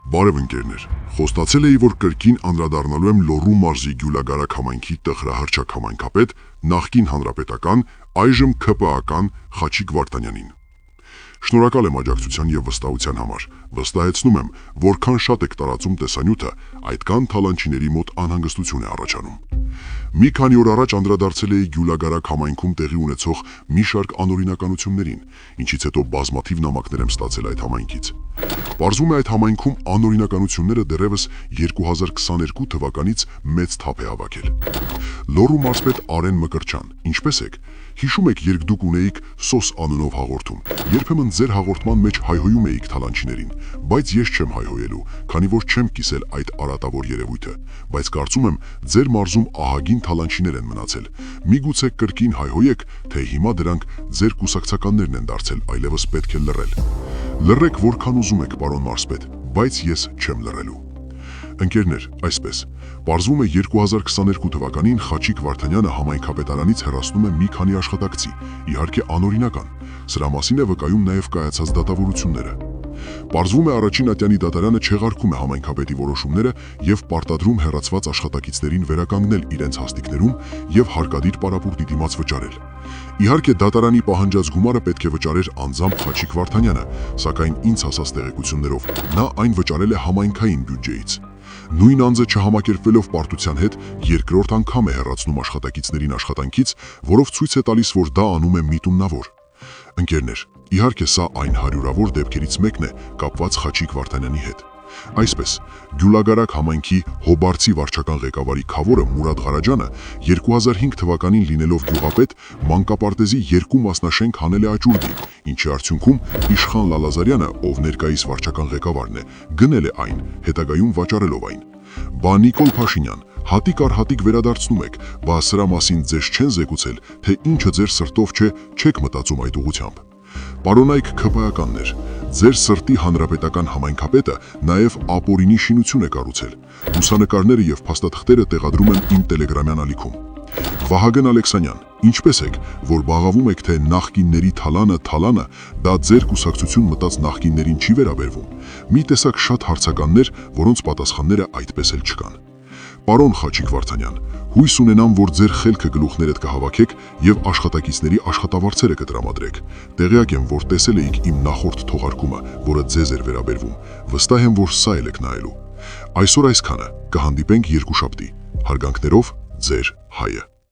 Բարև ընկերներ, խոստացել էի, որ կրկին անդրադառնալու եմ Լոռու մարզի Գյուլագարակ համայնքի տխրահռչակ համայնքապետ, նախկին հանրապետական, այժմ ՔՊԱ-ական Խաչիկ Վարդանյանին։ Շնորհակալ եմ աջակցության եւ վստահության համար։ Վստահեցնում եմ, որքան շատ եք տարածում տեսանյութը, այդքան թալանչիների մոտ անհանգստություն է առաջանում։ Մի քանի օր առաջ անդրադարձել էի Գյուլագարակ համայնքում տեղի ունեցող մի շարք անօրինականություններին, ինչից հետո բազմաթիվ նամակներ եմ ստացել այդ համայնքից։ Պարզվում է, այդ համայնքում անօրինականությունները դեռևս 2022 թվականից մեծ թափ է հավաքել։ Լոռու մարզպետ Արեն Մկրտչյան, ինչպե՞ս եք։ Հիշում եք, երբ դուք ունեիք SOS անունով հաղորդում, երբեմն ձեր հաղորդման մեջ հայհոյում էիք թալանչիներին, բայց ես չեմ հայհոյելու, քանի որ չեմ կիսել այդ արատավոր երևույթը, բայց կարծում եմ, ձեր մարզում ահագին թալանչիներ են մնացել։ Միգուցե կրկին հայհոյեք, թե հիմա դրանք ձեր կուսակցականներն են դարձել, այլևս պետք է լռել։ Լռեք որքան ուզում եք, պարոն մարզպետ, բայց ես չեմ լռելու։ Ընկերներ, այսպես, պարզվում է 2022 թվականին Խաչիկ Վարդանյանը համայնքապետարանից հեռացնում է մի քանի աշխատակցի, իհարկե անօրինական, սրա մասին է վկայում նաև կայացած դատավորությունները։ Պարզվում է, առաջին ատյանի դատարանը չեղարկում է համայնքապետի որոշումները եւ պարտադրում հեռացված աշխատակիցներին վերականգնել իրենց հաստիքներում եւ հարկադիր պարապուրտի դիմաց վճարել։ Իհարկե դատարանի պահանջած գումարը պետք է վճարեր անձամբ Խաչիկ Վարդանյանը, սակայն ինձ հասած տեղեկություններով նա այն վճարել է համայնքային բյուջեից։ Նույն անձը չհամակերպվելով պարտության հետ երկրորդ անգամ է հեռացնում աշխատակիցներին աշխատանքից, որով ցույց է տալիս, որ դա անում է միտումնավոր։ Ընկերներ, իհարկե սա այն հարյուրավոր դեպքերից մեկն է կապված Խաչիկ Վարդանյանի հետ։ Այսպես, Գյուլագարակ համայնքի Հոբարցի վարչական ղեկավարի քավորը Մուրադ Ղարաջյանը 2005 թվականին լինելով գյուղապետ, մանկապարտեզի 2 մասնաշենք հանել է աճուրդի, ինչի արդյունքում Իշխան Լալազարյանը, ով ներկայիս վարչական ղեկավարն է, գնել է այն, հետագայում վաճառելով այն։ Բա Նիկոլ Փաշինյան, հատիկ առ հատիկ վերադարձնում եք, բա սրա մասին ձեզ չեն զեկուցել, թե ինչը ձեր սրտով չէ, չեք մտածում այդ ուղղությամբ։ Պարոնայք ՔՊԱ-ականներ, ձեր սրտի հանրապետական համայնքապետը նաև ապօրինի շինություն է կառուցել։ Լուսանկարները եւ փաստաթղթերը տեղադրում եմ իմ տելեգրամյան ալիքում։ Վահագն Ալեքսանյան, ինչպե՞ս եք, որ բաղավում եք, թե նախկինների թալանը, դա ձեր կուսակցություն մտած նախկիններին չի վերաբերվում։ Մի տեսակ շատ հարցականներ, որոնց պատասխանները այդպես էլ չկան։ Պարոն Խաչիկ Վարդանյան, հույս ունենամ, որ ձեր խելքը գլուխներդ կհավաքեք եւ աշխատակիցների աշխատավարձերը կտրամադրեք։ Տեղյակ եմ, որ տեսել էիք իմ նախորդ թողարկումը, որը ձեզ էր վերաբերվում։ Վստահ եմ, որ սա էլ եք նայելու։ Այսօր այսքանը, կհանդիպենք երկուշաբթի։ Հարգանքներով, ձեր Հայը։